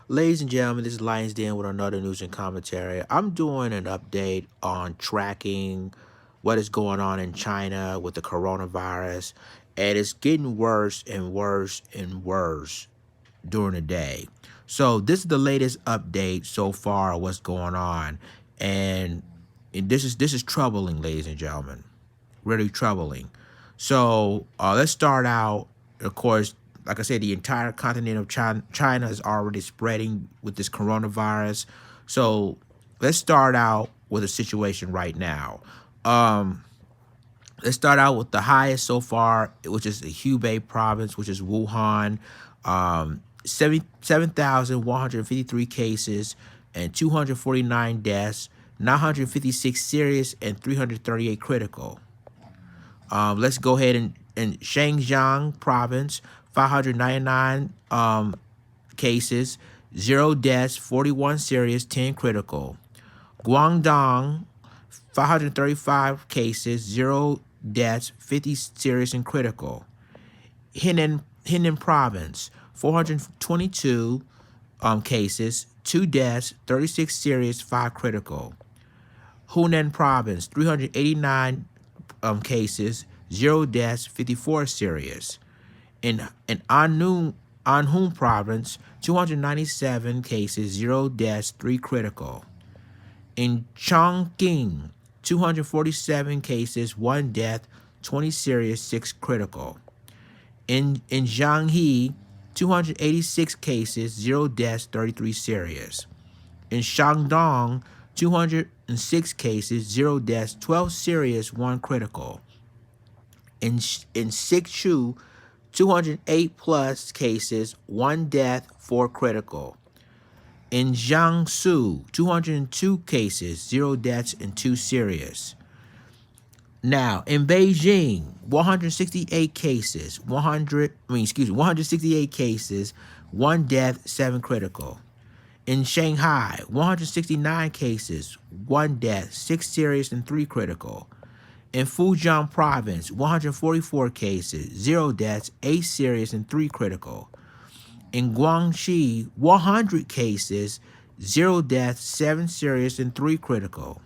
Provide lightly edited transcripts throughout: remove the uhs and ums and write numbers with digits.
Ladies and gentlemen, this is Lions Den with another news and commentary. I'm doing an update on tracking what is going on in China with the coronavirus, and it's getting worse and worse and worse during the day. So this is the latest update so far of what's going on, and this is troubling, ladies and gentlemen, really troubling. So let's start out. Of course, like I said, the entire continent of China is already spreading with this coronavirus. So let's start out with a situation right now. Um, let's start out with the highest so far, which is the Hubei province, which is Wuhan. 7,153 cases and 249 deaths, 956 serious, and 338 critical. Let's go ahead and Shenzhen province, 599 cases, 0 deaths, 41 serious, 10 critical. Guangdong, 535 cases, 0 deaths, 50 serious and critical. Henan province, 422 cases, 2 deaths, 36 serious, 5 critical. Hunan province, 389 cases, 0 deaths, 54 serious. In Anhui province, 297 cases, 0 deaths, 3 critical. In Chongqing, 247 cases, 1 death, 20 serious, 6 critical. In Jianghe, 286 cases, 0 deaths, 33 serious. In Shandong, 206 cases, 0 deaths, 12 serious, 1 critical. In Sichuan, 208 plus cases, 1 death, 4 critical. In Jiangsu, 202 cases, 0 deaths, and 2 serious. Now, in Beijing, 168 cases, 168 cases, 1 death, 7 critical. In Shanghai, 169 cases, 1 death, 6 serious, and 3 critical. In Fujian province, 144 cases, 0 deaths, 8 serious, and 3 critical. In Guangxi, 100 cases, 0 deaths, 7 serious, and 3 critical.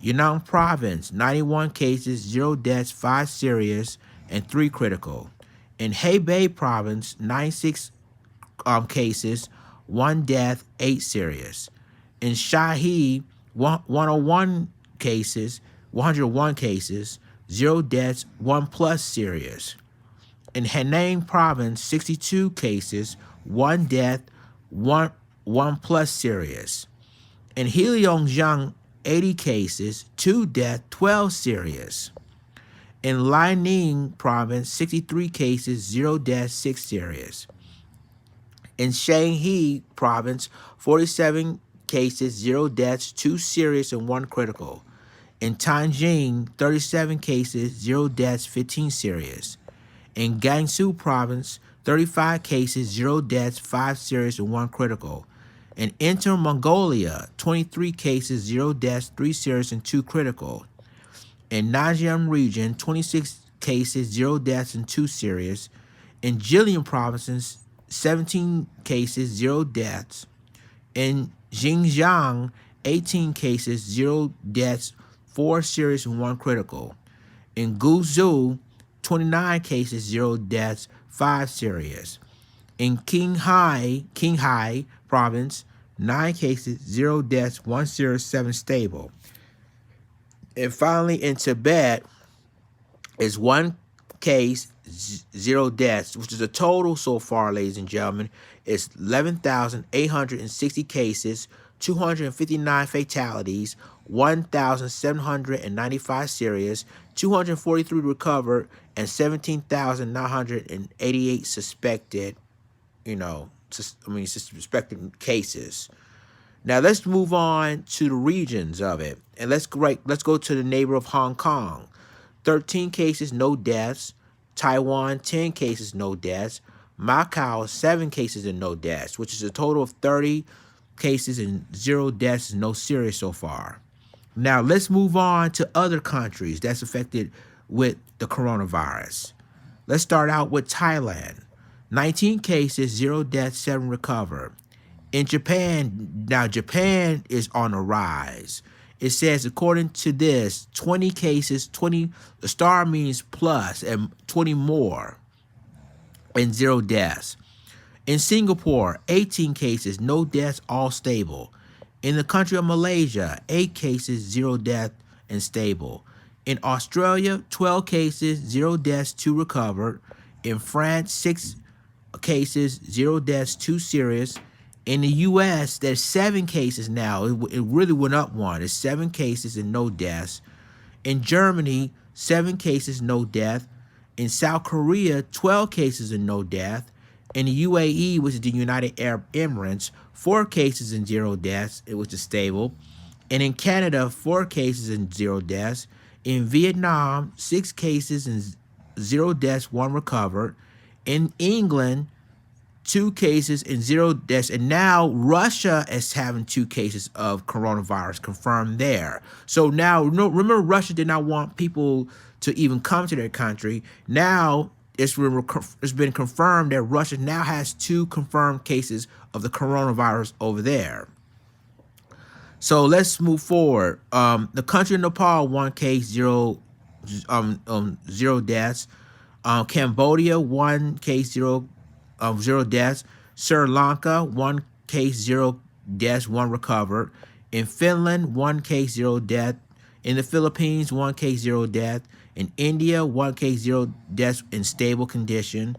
Yunnan province, 91 cases, 0 deaths, 5 serious, and 3 critical. In Hebei province, 96 cases, 1 death, 8 serious. In Shahi, 101 cases, 101 cases, 0 deaths, 1 plus serious. In Henan province, 62 cases, 1 death, 1 plus serious. In Heilongjiang, 80 cases, 2 death, 12 serious. In Liaoning province, 63 cases, 0 deaths, 6 serious. In Shanxi province, 47 cases, 0 deaths, 2 serious, and 1 critical. In Tianjin, 37 cases, 0 deaths, 15 serious. In Gansu province, 35 cases, 0 deaths, 5 serious, and 1 critical. In Inner Mongolia, 23 cases, 0 deaths, 3 serious, and 2 critical. In Nanjing region, 26 cases, 0 deaths, and 2 serious. In Jilin provinces, 17 cases, 0 deaths. In Xinjiang, 18 cases, 0 deaths, 4 serious, and 1 critical. In Guizhou, 29 cases, 0 deaths, 5 serious. In Qinghai province, 9 cases, 0 deaths, 1 serious, 7 stable. And finally, in Tibet, is 1 case, 0 deaths, which is a total so far, ladies and gentlemen, is 11,860 cases, 259 fatalities, 1,795 serious, 243 recovered, and 17,988 suspected, suspected cases. Now let's move on to the regions of it, and let's go to the neighbor of Hong Kong. 13 cases, no deaths. Taiwan, 10 cases, no deaths. Macau, 7 cases and no deaths, which is a total of 30 cases and 0 deaths and no serious so far. Now let's move on to other countries that's affected with the coronavirus. Let's start out with Thailand. 19 cases, 0 deaths, 7 recovered. In Japan, now Japan is on the rise. It says, according to this, 20 cases, 20, the star means plus, and 20 more, and 0 deaths. In Singapore, 18 cases, no deaths, all stable. In the country of Malaysia, 8 cases, 0 death, and stable. In Australia, 12 cases, 0 deaths, 2 recovered. In France, 6 cases, 0 deaths, 2 serious. In the U.S., there's 7 cases now. It really went up one. It's 7 cases and no deaths. In Germany, 7 cases, no death. In South Korea, 12 cases and no death. In the UAE, which is the United Arab Emirates, 4 cases and 0 deaths, which is stable. And in Canada, 4 cases and 0 deaths. In Vietnam, 6 cases and 0 deaths, 1 recovered. In England, 2 cases and 0 deaths. And now Russia is having 2 cases of coronavirus confirmed there. So now, remember, Russia did not want people to even come to their country. Now it's been confirmed that Russia now has 2 confirmed cases of the coronavirus over there. So let's move forward. The country of Nepal, 1 case, 0 deaths. Cambodia, 1 case, 0 deaths. Sri Lanka, 1 case, 0 deaths, 1 recovered. In Finland, 1 case, 0 death. In the Philippines, 1 case, 0 death. In India, 1 case, 0 deaths in stable condition.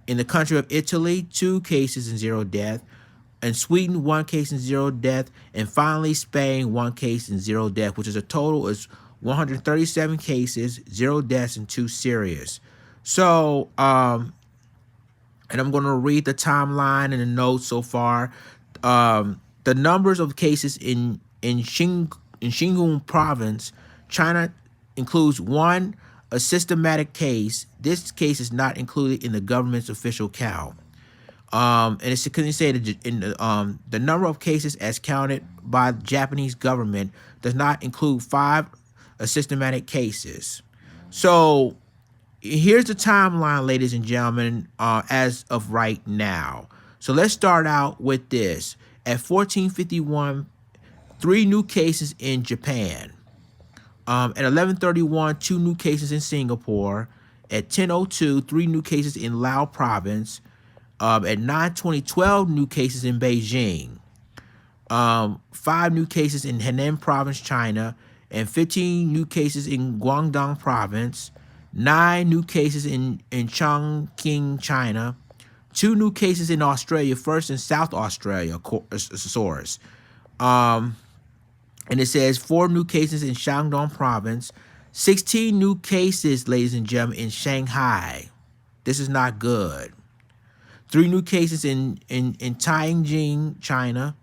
In the country of Italy, 2 cases and 0 death. In Sweden, 1 case and 0 death. And finally, Spain, 1 case and 0 death, which is a total is 137 cases, 0 deaths, and 2 serious. So, and I'm going to read the timeline and the notes so far. The numbers of cases in Xinjiang province, China, includes 1 a systematic case. This case is not included in the government's official count. And it's going to say that in the number of cases as counted by the Japanese government does not include 5 systematic cases. So here's the timeline, ladies and gentlemen, as of right now. So let's start out with this. At 14:51, 3 new cases in Japan. At 11:31, 2 new cases in Singapore. At 10:02, 3 new cases in Laos province. At 9:20, 12 new cases in Beijing. 5 new cases in Henan province, China. And 15 new cases in Guangdong province. 9 new cases in Chongqing, China. 2 new cases in Australia, first in South Australia, source. And it says 4 new cases in Shandong province. 16 new cases, ladies and gentlemen, in Shanghai. This is not good. 3 new cases in Tianjin, China.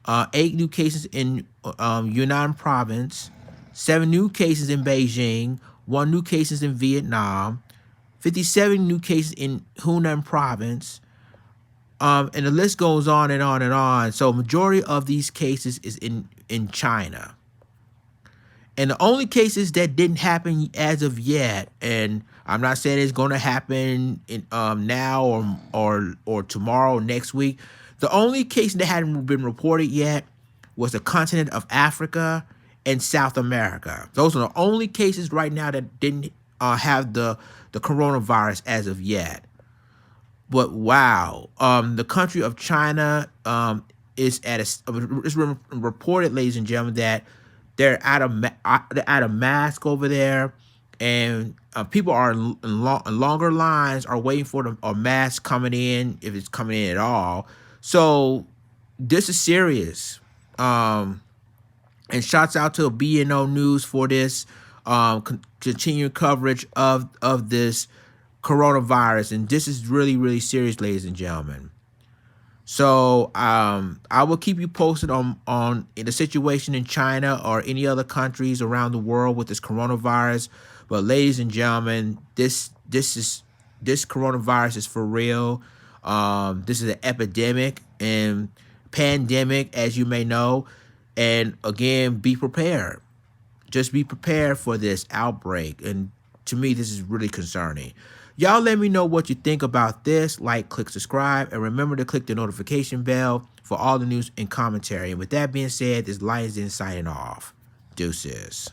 8 new cases in Yunnan province. 7 new cases in Beijing. 1 new cases in Vietnam. 57 new cases in Hunan province. And the list goes on and on and on. So majority of these cases is in China. And the only cases that didn't happen as of yet, and I'm not saying it's going to happen in now or tomorrow or next week. The only case that hadn't been reported yet was the continent of Africa and South America. Those are the only cases right now that didn't have the coronavirus as of yet. But wow, the country of China is it's reported, ladies and gentlemen, that they're out of mask over there, and people are in longer lines, are waiting for a mask coming in, if it's coming in at all. So this is serious. And shouts out to BNO News for this continued coverage of this coronavirus, and this is really, really serious, ladies and gentlemen. So I will keep you posted on the situation in China or any other countries around the world with this coronavirus. But ladies and gentlemen, this coronavirus is for real. This is an epidemic and pandemic, as you may know. And again, be prepared. Just be prepared for this outbreak. And to me, this is really concerning. Y'all let me know what you think about this. Like, click subscribe, and remember to click the notification bell for for all the news and commentary. And with that being said, this Lions Den signing off. Deuces.